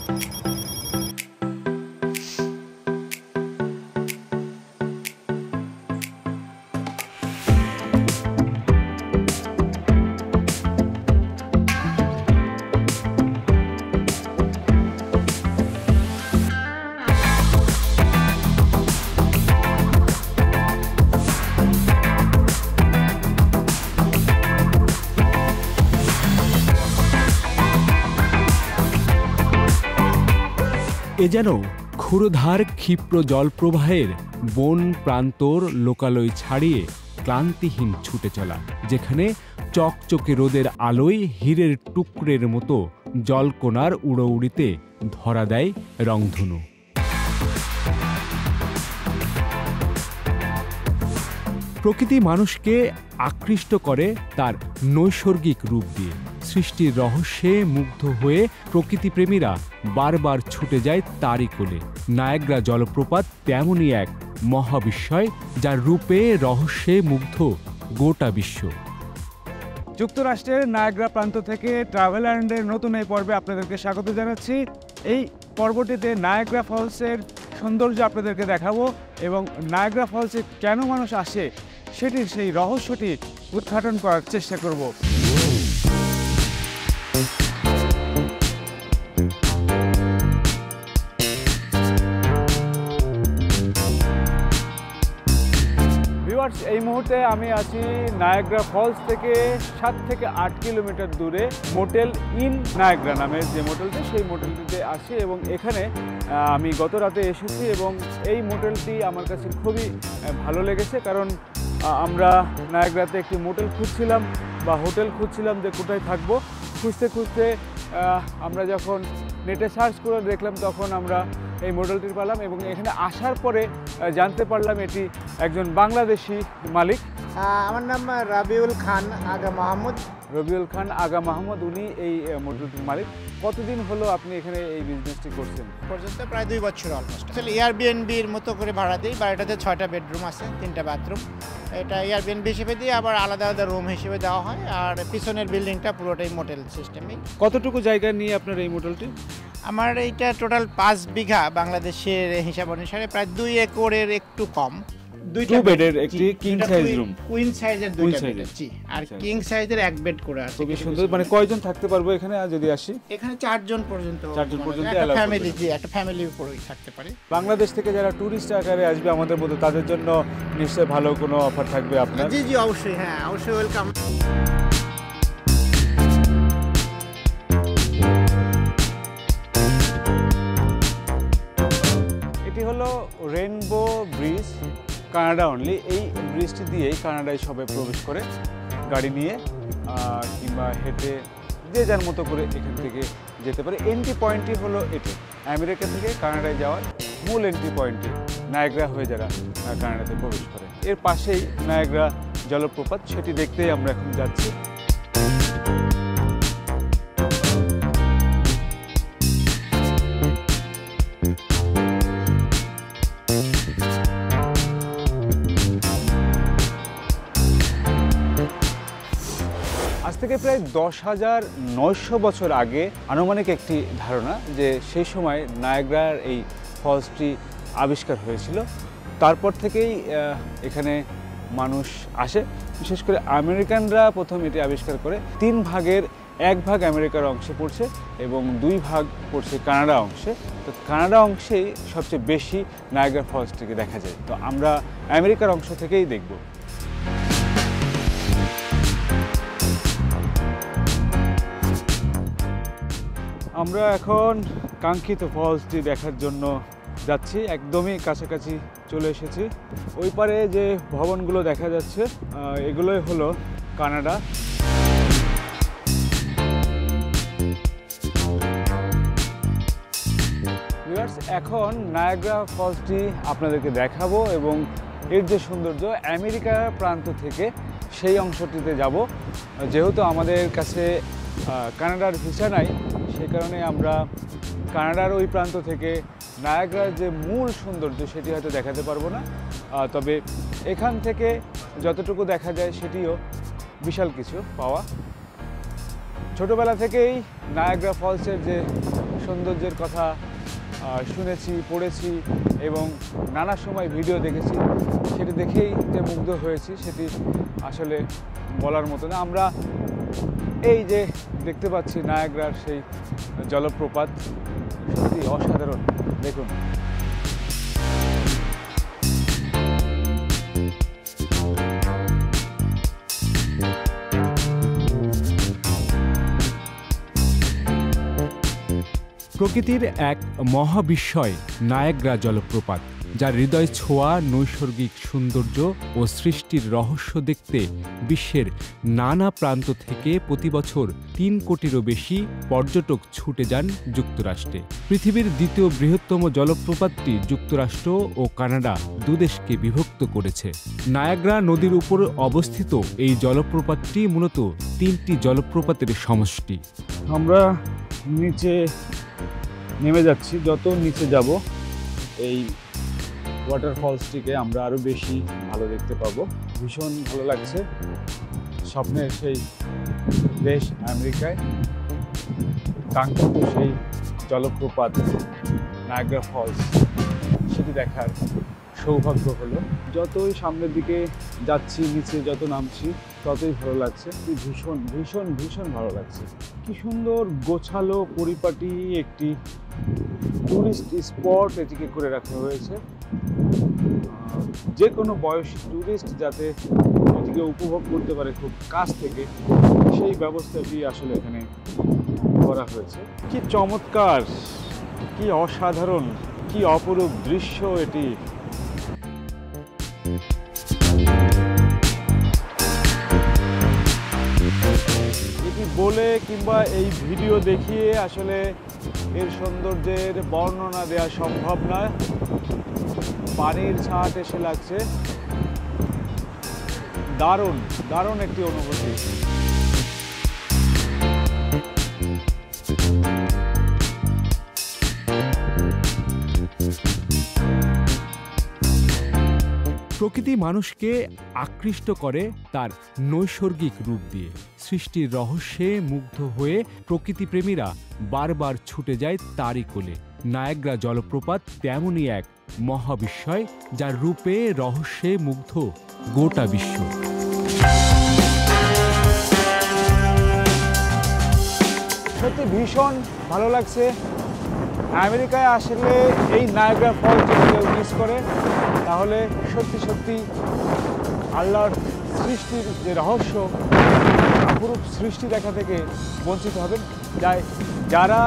এ যেন ক্ষুরধার ক্ষিপ্র জলপ্রবাহের বন প্রান্তর লোকালয় ছাড়িয়ে ক্লান্তিহীন ছুটে চলা, যেখানে চকচকে রোদের আলোয় হীরের টুকরের মতো জলকণার উড়োউড়িতে ধরা দেয় রংধনু। প্রকৃতি মানুষকে আকৃষ্ট করে তার নৈসর্গিক রূপ দিয়ে। সৃষ্টির রহস্যে মুগ্ধ হয়ে প্রকৃতিপ্রেমীরা বারবার ছুটে যায় তারই কোলে। নায়াগ্রা জলপ্রপাত তেমনই এক মহাবিস্ময়, যার রূপে রহস্যে মুগ্ধ গোটা বিশ্ব। যুক্তরাষ্ট্রের নায়াগ্রা প্রান্ত থেকে ট্রাভেল অ্যান্ডের নতুন এই পর্বে আপনাদেরকে স্বাগত জানাচ্ছি। এই পর্বটিতে নায়াগ্রা ফলসের সৌন্দর্য আপনাদেরকে দেখাবো এবং নায়াগ্রা ফলসে কেন মানুষ আসে সেটির সেই রহস্যটি উদ্ঘাটন করার চেষ্টা করব। এই মুহূর্তে আমি আছি নায়াগ্রা ফলস থেকে 7 থেকে 8 কিলোমিটার দূরে মোটেল ইন নায়াগ্রা নামের যে মোটেলটি, সেই মোটেলটিতে আছি এবং এখানে আমি গত রাতে এসেছি এবং এই মোটেলটি আমার কাছে খুবই ভালো লেগেছে, কারণ আমরা নায়াগ্রাতে একটি মোটেল খুঁজছিলাম বা হোটেল খুঁজছিলাম যে কোথায় থাকবো। খুঁজতে খুঁজতে আমরা যখন নেটে সার্চ করে দেখলাম তখন আমরা এই মোটেলটি পেলাম এবং এখানে আসার পরে জানতে পারলাম এটি একজন বাংলাদেশি মালিক। আমার নাম রবিউল খান আগা মাহমুদ। রবিউল খান আগা মাহমুদ, উনি এই মোটেলটির মালিক। কতদিন হলো আপনি এখানে এই বিজনেসটি করছেন? পর্যন্ত প্রায় 2 বছর অলমোস্ট। আসলে এয়ারবিএনবির মতো করে ভাড়া দিই। বাড়িটাতে 6টা বেডরুম আছে, 3টা বাথরুম। এটা এয়ারবিএনবি হিসেবে দিয়ে আবার আলাদা আলাদা রুম হিসেবে দেওয়া হয়। আর পিছনের বিল্ডিংটা পুরোটাই মোটেল সিস্টেমই। কতটুকু জায়গা নিয়ে আপনার এই মোটেলটি? আমার এইটা টোটাল 5 বিঘা, বাংলাদেশের হিসাব অনুসারে প্রায় 2 একরের একটু কম। 2 বেডের একটি কিং সাইজ রুম, কুইন সাইজের 2টা বেড, জি, আর কিং সাইজের 1 বেড করে আছে। খুবই সুন্দর। মানে কয়জন থাকতে পারবো এখানে যদি আসি? এখানে 4 জন পর্যন্ত, একটা ফ্যামিলি, জি, একটা ফ্যামিলির উপরেই থাকতে পারে। বাংলাদেশ থেকে যারা টুরিস্ট আকারে আসবে আমাদের মতো, তাদের জন্য নিশ্চয়ই ভালো কোনো অফার থাকবে আপনার? জি জি, অবশ্যই, হ্যাঁ, অবশ্যই ওয়েলকাম। এটি হলো রেইনবো ব্রিজ, কানাডা অনলি। এই ব্রিজটি দিয়েই কানাডায় সবাই প্রবেশ করে গাড়ি নিয়ে কিংবা হেঁটে, যে যার মতো করে এখান থেকে যেতে পারে। এন্ট্রি পয়েন্টটি হলো এটি, আমেরিকা থেকে কানাডায় যাওয়ার মূল এন্ট্রি পয়েন্টটি নায়াগ্রা হয়ে যারা কানাডাতে প্রবেশ করে। এর পাশেই নায়াগ্রা জলপ্রপাত, সেটি দেখতেই আমরা এখন যাচ্ছি। আজ থেকে প্রায় 10,900 বছর আগে আনুমানিক একটি ধারণা যে সেই সময় নায়াগ্রার এই ফলসটি আবিষ্কার হয়েছিল। তারপর থেকেই এখানে মানুষ আসে, বিশেষ করে আমেরিকানরা প্রথম এটি আবিষ্কার করে। 3 ভাগের 1 ভাগ আমেরিকার অংশে পড়ছে এবং 2 ভাগ পড়ছে কানাডা অংশে। তো কানাডা অংশেই সবচেয়ে বেশি নায়াগ্রা ফলসটিকে দেখা যায়। তো আমরা আমেরিকার অংশ থেকেই দেখব। আমরা এখন কাঙ্ক্ষিত ফলসটি দেখার জন্য যাচ্ছি, একদমই কাছাকাছি চলে এসেছি। ওই পারে যে ভবনগুলো দেখা যাচ্ছে এগুলোই হলো কানাডা। ভিউয়ার্স, এখন নায়াগ্রা ফলসটি আপনাদেরকে দেখাবো এবং এর যে সৌন্দর্য, আমেরিকার প্রান্ত থেকে সেই অংশটিতে যাব। যেহেতু আমাদের কাছে কানাডার ভিসা নাই, সেই কারণে আমরা কানাডার ওই প্রান্ত থেকে নায়াগ্রার যে মূল সৌন্দর্য সেটি হয়তো দেখাতে পারবো না। তবে এখান থেকে যতটুকু দেখা যায় সেটিও বিশাল কিছু পাওয়া। ছোটোবেলা থেকেই নায়াগ্রা ফলসের যে সৌন্দর্যের কথা শুনেছি, পড়েছি এবং নানা সময় ভিডিও দেখেছি, সেটি দেখেই যে মুগ্ধ হয়েছি সেটি আসলে বলার মতো না। আমরা এই যে দেখতে পাচ্ছি নায়াগ্রার সেই জলপ্রপাত, সত্যি অসাধারণ। দেখুন, প্রকৃতির এক মহাবিস্ময় নায়াগ্রা জলপ্রপাত, যার হৃদয় ছোঁয়া নৈসর্গিক সৌন্দর্য ও সৃষ্টির রহস্য দেখতে বিশ্বের নানা প্রান্ত থেকে প্রতি বছর ৩ কোটিরও বেশি পর্যটক ছুটে যান যুক্তরাষ্ট্রে। পৃথিবীর দ্বিতীয় বৃহত্তম জলপ্রপাতটি যুক্তরাষ্ট্র ও কানাডা দুদেশকে বিভক্ত করেছে। নায়াগ্রা নদীর উপর অবস্থিত এই জলপ্রপাতটি মূলত 3টি জলপ্রপাতের সমষ্টি। আমরা নিচে নেমে যাচ্ছি। যত নিচে যাব এই ওয়াটারফলসটিকে আমরা আরও বেশি ভালো দেখতে পাবো। ভীষণ ভালো লাগছে। স্বপ্নের সেই দেশ আমেরিকায় কাঙ্ক্ষিত সেই জলপ্রপাত নায়াগ্রা ফলস, সেটি দেখার সৌভাগ্য হলো। যতই সামনের দিকে যাচ্ছি, নিচে যত নামছি, ততই ভালো লাগছে। ভীষণ ভীষণ ভীষণ ভালো লাগছে। কি সুন্দর গোছালো পরিপাটি একটি ট্যুরিস্ট স্পট এটিকে করে রাখা হয়েছে। যে কোনো বয়সী ট্যুরিস্ট যাতে এটিকে উপভোগ করতে পারে খুব কাছ থেকে, সেই ব্যবস্থাটি আসলে এখানে করা হয়েছে। কি চমৎকার, কি অসাধারণ, কি অপরূপ দৃশ্য এটি। এটি বলে কিংবা এই ভিডিও দেখিয়ে আসলে এর সৌন্দর্যের বর্ণনা দেওয়া সম্ভব নয়। পানির ছাট এসে লাগছে, দারুণ দারুণ একটি অনুভূতি। প্রকৃতি মানুষকে আকৃষ্ট করে তার নৈসর্গিক রূপ দিয়ে। সৃষ্টির রহস্যে মুগ্ধ হয়ে প্রকৃতিপ্রেমীরা বারবার ছুটে যায় তারই কোলে। নায়াগ্রা জলপ্রপাত তেমনই এক মহাবিস্ময়, যার রূপে রহস্যে মুগ্ধ গোটা বিশ্ব। সত্যি ভীষণ ভালো লাগছে। আমেরিকায় আসলে এই নায়াগ্রা ফলস যদি কেউ মিস করে, তাহলে সত্যি সত্যি আল্লাহর সৃষ্টির যে রহস্য, অপরূপ সৃষ্টি দেখা থেকে বঞ্চিত হবেন। যারা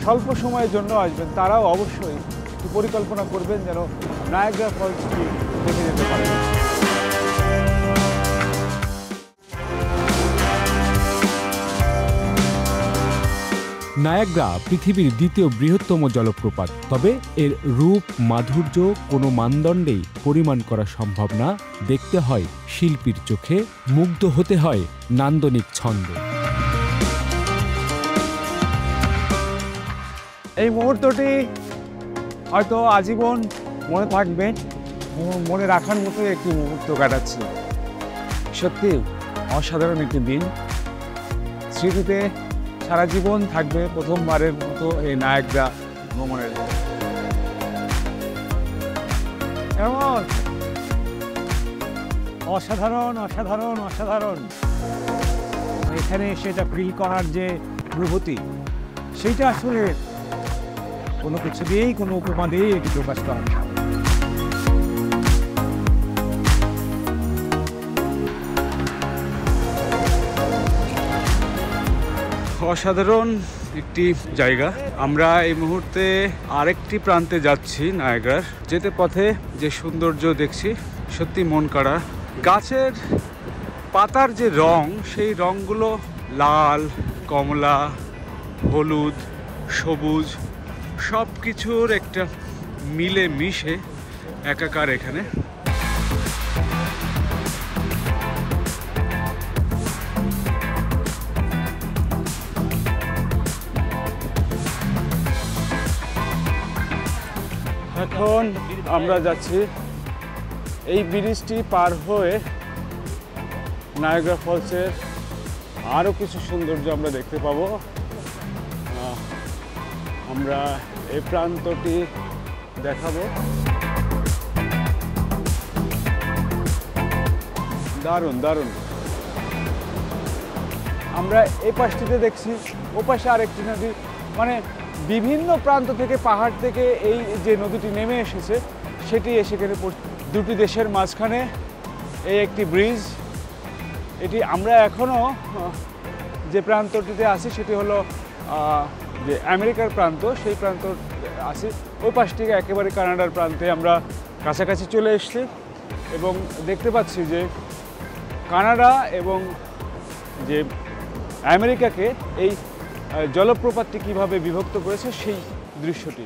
স্বল্প সময়ের জন্য আসবেন, তারাও অবশ্যই একটু পরিকল্পনা করবেন যেন নায়াগ্রা ফলসটি দেখে যেতে পারেন। নায়াগ্রা পৃথিবীর দ্বিতীয় বৃহত্তম জলপ্রপাত, তবে এর রূপ মাধুর্য কোনো মানদণ্ডেই পরিমাণ করা সম্ভব না। দেখতে হয় শিল্পীর চোখে, মুগ্ধ হতে হয় নান্দনিক ছন্দে। এই মুহূর্তটি হয়তো আজীবন মনে থাকবে, মনে রাখার মতো একটি মুহূর্ত কাটাচ্ছি। সত্যি অসাধারণ একটি দিন, স্মৃতিতে সারা জীবন থাকবে প্রথমবারের মতো এই নায়াগ্রা ভ্রমণের। কেমন অসাধারণ অসাধারণ অসাধারণ। এখানে সেটা ফিল করার যে অনুভূতি, সেইটা আসলে কোনো কিছু দিয়েই, কোনো উপমা দিয়েই এটি প্রকাশ করা। অসাধারণ একটি জায়গা। আমরা এই মুহূর্তে আরেকটি প্রান্তে যাচ্ছি নায়াগ্রার। যেতে পথে যে সৌন্দর্য দেখছি, সত্যি মন কাড়া। গাছের পাতার যে রং, সেই রঙগুলো লাল, কমলা, হলুদ, সবুজ, সব কিছুর একটা মিলে মিশে একাকার এখানে। এখন আমরা যাচ্ছি এই ব্রিজটি পার হয়ে নায়াগ্রা ফলসের আরও কিছু সৌন্দর্য আমরা দেখতে পাবো। আমরা এই প্রান্তটি দেখাবো। দারুণ দারুণ। আমরা এই পাশটিতে দেখছি, ও পাশে আরেকটি নদী, মানে বিভিন্ন প্রান্ত থেকে পাহাড় থেকে এই যে নদীটি নেমে এসেছে সেটি সেখানে দুটি দেশের মাঝখানে এই একটি ব্রিজ। এটি আমরা এখনও যে প্রান্তটিতে আছি সেটি হলো যে আমেরিকার প্রান্ত, সেই প্রান্ত আছি। ওই পাশ থেকে একেবারে কানাডার প্রান্তে আমরা কাছাকাছি চলে এসেছি এবং দেখতে পাচ্ছি যে কানাডা এবং যে আমেরিকাকে এই জলপ্রপাতটি কীভাবে বিভক্ত করেছে সেই দৃশ্যটি।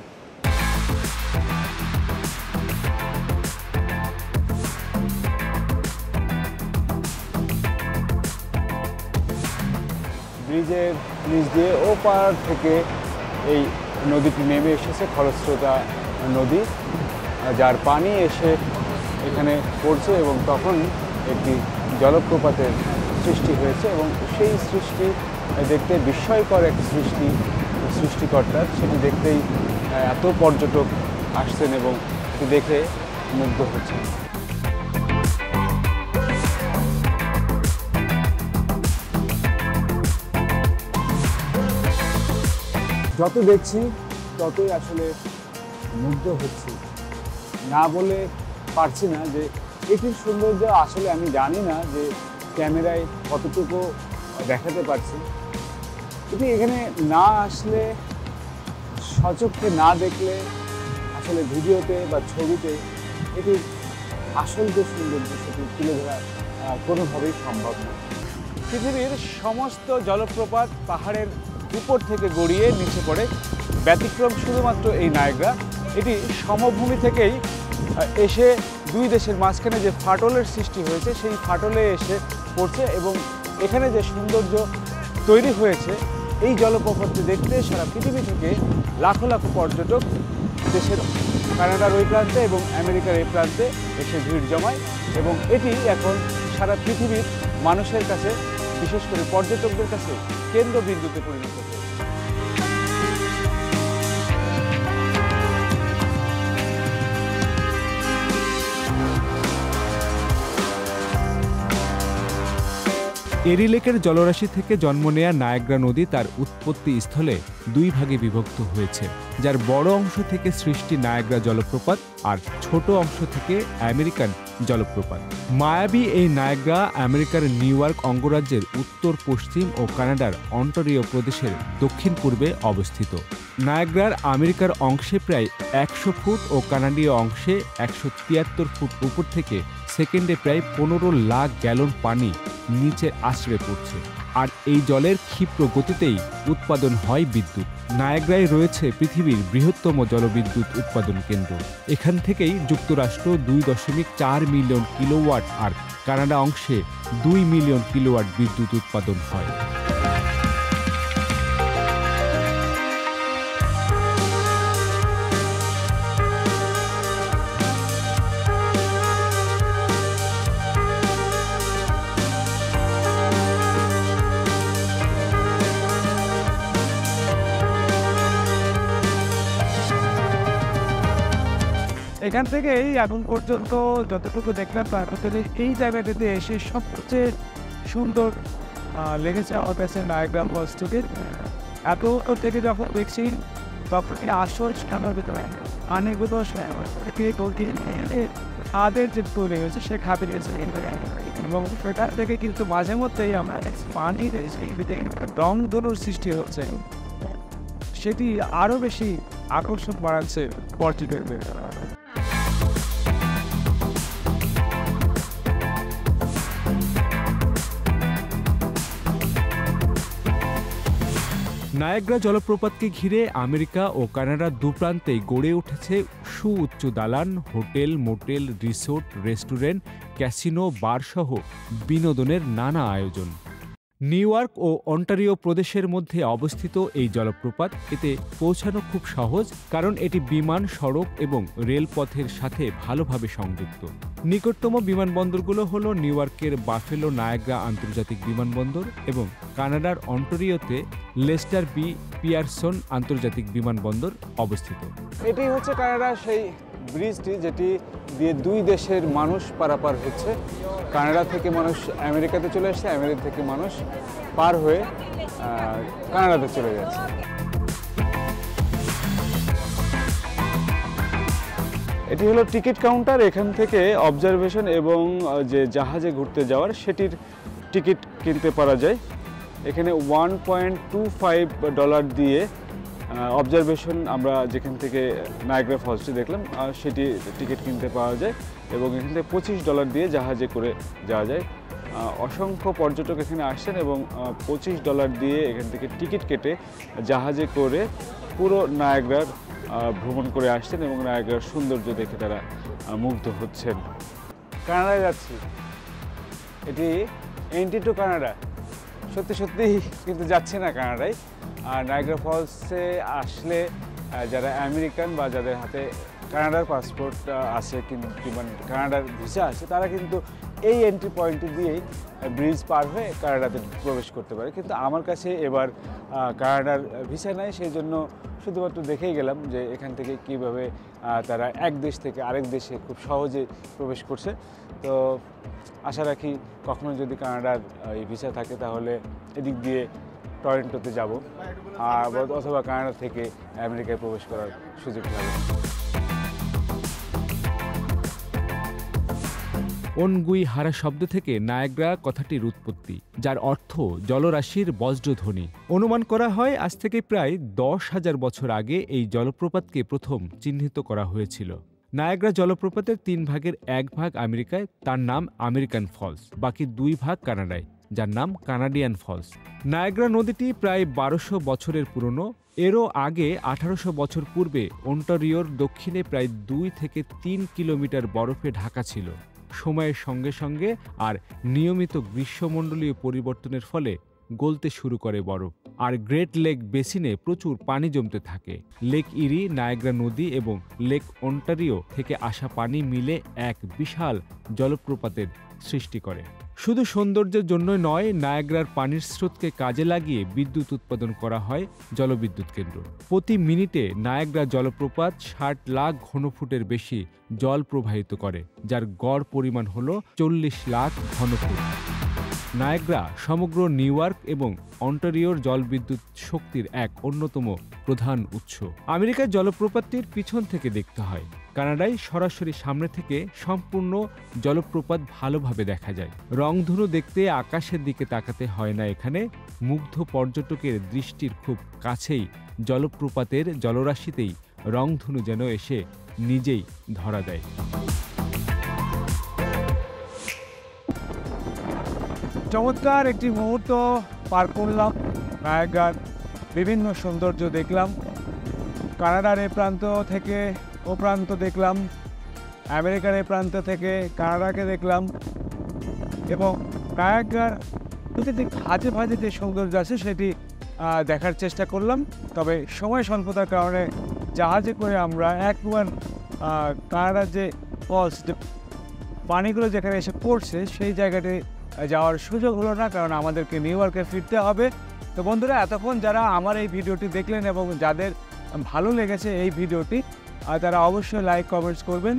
ব্রিজের নিচ দিয়ে ওপার থেকে এই নদীটি নেমে এসেছে, খরস্রোতা নদী, যার পানি এসে এখানে পড়ছে এবং তখন একটি জলপ্রপাতের সৃষ্টি হয়েছে এবং সেই সৃষ্টি দেখতে বিস্ময়কর এক সৃষ্টিকর্তার, সেটি দেখতেই এত পর্যটক আসছেন এবং সেটি দেখে মুগ্ধ হচ্ছেন। যত দেখছি ততই আসলে মুগ্ধ হচ্ছি, না বলে পারছি না যে এটির সৌন্দর্য আসলে আমি জানি না যে ক্যামেরায় কতটুকু দেখাতে পারছি। এটি এখানে না আসলে, সচক্ষে না দেখলে আসলে ভিডিওতে বা ছবিতে এটির আসল যে সৌন্দর্য সেটি তুলে ধরা কোনোভাবেই সম্ভব না। পৃথিবীর সমস্ত জলপ্রপাত পাহাড়ের উপর থেকে গড়িয়ে নিচে পড়ে, ব্যতিক্রম শুধুমাত্র এই নায়াগ্রা। এটি সমভূমি থেকেই এসে দুই দেশের মাঝখানে যে ফাটলের সৃষ্টি হয়েছে সেই ফাটলে এসে পড়ছে এবং এখানে যে সৌন্দর্য তৈরি হয়েছে এই জলপ্রপাতটি দেখতে সারা পৃথিবী থেকে লাখো লাখো পর্যটক দেশের কানাডার ওই প্রান্তে এবং আমেরিকার এই প্রান্তে এসে ভিড় জমায় এবং এটি এখন সারা পৃথিবীর মানুষের কাছে, বিশেষ করে পর্যটকদের কাছে কেন্দ্রবিন্দুতে পরিণত হয়েছে। এরি লেকের জলরাশি থেকে জন্ম নেয়া নায়াগ্রা নদী তার উৎপত্তি স্থলে দুই ভাগে বিভক্ত হয়েছে, যার বড় অংশ থেকে সৃষ্টি নায়াগ্রা জলপ্রপাত আর ছোট অংশ থেকে আমেরিকান জলপ্রপাত। মায়াবী এই নায়াগ্রা আমেরিকার নিউ ইয়র্ক অঙ্গরাজ্যের উত্তর পশ্চিম ও কানাডার অন্টারিও প্রদেশের দক্ষিণ পূর্বে অবস্থিত। নায়াগ্রার আমেরিকার অংশে প্রায় 100 ফুট ও কানাডীয় অংশে 173 ফুট উপর থেকে সেকেন্ডে প্রায় 15 লাখ গ্যালন পানি নিচে আছড়ে পড়ছে, আর এই জলের ক্ষিপ্র গতিতেই উৎপাদন হয় বিদ্যুৎ। নায়াগ্রায় রয়েছে পৃথিবীর বৃহত্তম জলবিদ্যুৎ উৎপাদন কেন্দ্র। এখান থেকেই যুক্তরাষ্ট্র 2.4 মিলিয়ন কিলোওয়াট আর কানাডা অংশে 2 মিলিয়ন কিলোওয়াট বিদ্যুৎ উৎপাদন হয়। এখান থেকেই এখন পর্যন্ত যতটুকু দেখলাম তার ভিতরে এই জায়গাটাতে এসে সবচেয়ে সুন্দর লেগেছে আমার কাছে নায়াগ্রা ফলস থেকে। এত থেকে যখন দেখছি তখন আসল আমার ভিতরে অনেকগুলো আদের যে তৈরি হয়েছে সে খাবে এবং সেটার থেকে কিন্তু মাঝে মধ্যেই আমরা পানি রং ধনুর সৃষ্টি হচ্ছে, সেটি আরও বেশি আকর্ষণ বাড়াচ্ছে পর্যটকদের। নায়াগ্রা জলপ্রপাতকে ঘিরে আমেরিকা ও কানাডার দুপ্রান্তেই গড়ে উঠেছে সুউচ্চ দালান, hotel, motel, resort, restaurant, casino, বারসহ বিনোদনের নানা আয়োজন। নিউ ইয়র্ক ও অন্টারিও প্রদেশের মধ্যে অবস্থিত এই জলপ্রপাত, এতে পৌঁছানো খুব সহজ কারণ এটি বিমান, সড়ক এবং রেলপথের সাথে ভালোভাবে সংযুক্ত। নিকটতম বিমানবন্দরগুলো হল নিউ ইয়র্কের বাফেলো নায়াগ্রা আন্তর্জাতিক বিমানবন্দর এবং কানাডার অন্টারিওতে লেস্টার বি পিয়ারসন আন্তর্জাতিক বিমানবন্দর অবস্থিত। এটি হচ্ছে কানাডার সেই ব্রিজটি যেটি দিয়ে দুই দেশের মানুষ পারাপার হচ্ছে। কানাডা থেকে মানুষ আমেরিকাতে চলে আসছে, আমেরিকা থেকে মানুষ পার হয়ে কানাডাতে চলে যাচ্ছে। এটি হলো টিকিট কাউন্টার। এখান থেকে অবজারভেশন এবং যে জাহাজে ঘুরতে যাওয়ার সেটির টিকিট কিনতে পারা যায়। এখানে $1.25 দিয়ে অবজারভেশন আমরা যেখান থেকে নায়াগ্রা ফলসটি দেখলাম সেটি টিকিট কিনতে পাওয়া যায় এবং এখান থেকে $25 দিয়ে জাহাজে করে যাওয়া যায়। অসংখ্য পর্যটক এখানে আসছেন এবং $25 দিয়ে এখান থেকে টিকিট কেটে জাহাজে করে পুরো নায়াগ্রার ভ্রমণ করে আসছেন এবং নায়াগ্রার সৌন্দর্য দেখে তারা মুগ্ধ হচ্ছেন। কানাডায় যাচ্ছি, এটি এন্ট্রি টু কানাডা। সত্যি সত্যি কিন্তু যাচ্ছে না কানাডায়। আর নায়াগ্রা ফলসে আসলে যারা আমেরিকান বা যাদের হাতে কানাডার পাসপোর্ট আছে কিংবা কানাডার ভিসা আছে, তারা কিন্তু এই এন্ট্রি পয়েন্টটি দিয়েই ব্রিজ পার হয়ে কানাডাতে প্রবেশ করতে পারে। কিন্তু আমার কাছে এবার কানাডার ভিসা নাই, সেই জন্য শুধুমাত্র দেখেই গেলাম যে এখান থেকে কিভাবে তারা এক দেশ থেকে আরেক দেশে খুব সহজে প্রবেশ করছে। তো আশা রাখি কখনো যদি কানাডার এই ভিসা থাকে তাহলে এদিক দিয়ে টরন্টোতে যাব অথবা কানাডা থেকে আমেরিকায় প্রবেশ করার সুযোগ হবে। অনগুইহারা শব্দ থেকে নায়াগ্রা কথাটির উৎপত্তি, যার অর্থ জলরাশির বজ্রধ্বনি। অনুমান করা হয় আজ থেকে প্রায় 10,000 বছর আগে এই জলপ্রপাতকে প্রথম চিহ্নিত করা হয়েছিল। নায়াগ্রা জলপ্রপাতের 3 ভাগের 1 ভাগ আমেরিকায়, তার নাম আমেরিকান ফলস। বাকি 2 ভাগ কানাডায়, যার নাম কানাডিয়ান ফলস। নায়াগ্রা নদীটি প্রায় 1200 বছরের পুরনো। এরও আগে 1800 বছর পূর্বে অন্টারিওর দক্ষিণে প্রায় 2 থেকে 3 কিলোমিটার বরফে ঢাকা ছিল। সময়ের সঙ্গে সঙ্গে আর নিয়মিত গ্রীষ্মমণ্ডলীয় পরিবর্তনের ফলে গলতে শুরু করে বরফ, আর গ্রেট লেক বেসিনে প্রচুর পানি জমতে থাকে। লেক ইরি, নায়াগ্রা নদী এবং লেক অন্টারিও থেকে আসা পানি মিলে এক বিশাল জলপ্রপাতের সৃষ্টি করে। শুধু সৌন্দর্যের জন্যই নয়, নায়াগ্রার পানির স্রোতকে কাজে লাগিয়ে বিদ্যুৎ উৎপাদন করা হয় জলবিদ্যুৎ কেন্দ্র। প্রতি মিনিটে নায়াগ্রা জলপ্রপাত 60 লাখ ঘনফুটের বেশি জল প্রবাহিত করে, যার গড় পরিমাণ হল 40 লাখ ঘনফুট। নায়াগ্রা সমগ্র নিউ ইয়র্ক এবং অন্টারিওর জলবিদ্যুৎ শক্তির এক অন্যতম প্রধান উৎস। আমেরিকার জলপ্রপাতটির পিছন থেকে দেখতে হয়। কানাডায় সরাসরি সামনে থেকে সম্পূর্ণ জলপ্রপাত ভালোভাবে দেখা যায়। রংধনু দেখতে আকাশের দিকে তাকাতে হয় না এখানে। মুগ্ধ পর্যটকের দৃষ্টির খুব কাছেই জলপ্রপাতের জলরাশিতেই রংধনু যেন এসে নিজেই ধরা দেয়। চমৎকার একটি মুহূর্ত পার করলাম। নায়াগ্রার বিভিন্ন সৌন্দর্য দেখলাম। কানাডার এ প্রান্ত থেকে ও প্রান্ত দেখলাম, আমেরিকার এ প্রান্ত থেকে কানাডাকে দেখলাম এবং নায়াগ্রার প্রতিটি ভাজে ভাজে যে সৌন্দর্য আছে সেটি দেখার চেষ্টা করলাম। তবে সময় স্বল্পতার কারণে জাহাজে করে আমরা একবার কানাডার যে ফলস, যে পানিগুলো যেখানে এসে পড়ছে সেই জায়গাটি যাওয়ার সুযোগ হলো না, কারণ আমাদেরকে নিউ ইয়র্কে ফিরতে হবে। তো বন্ধুরা, এতক্ষণ যারা আমার এই ভিডিওটি দেখলেন এবং যাদের ভালো লেগেছে এই ভিডিওটি, তারা অবশ্যই লাইক কমেন্টস করবেন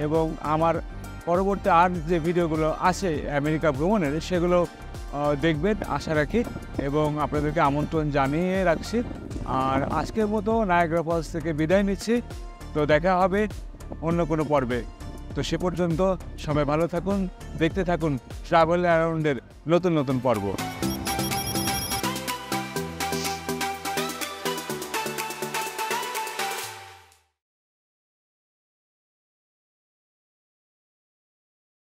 এবং আমার পরবর্তী আর যে ভিডিওগুলো আছে আমেরিকা ভ্রমণের সেগুলো দেখবেন আশা রাখি এবং আপনাদেরকে আমন্ত্রণ জানিয়ে রাখছি। আর আজকের মতো নায়াগ্রা ফলস থেকে বিদায় নিচ্ছি। তো দেখা হবে অন্য কোনো পর্বে। তো সে পর্যন্ত সবাই ভালো থাকুন, দেখতে থাকুন ট্রাভেল অ্যারাউন্ডের নতুন নতুন পর্ব।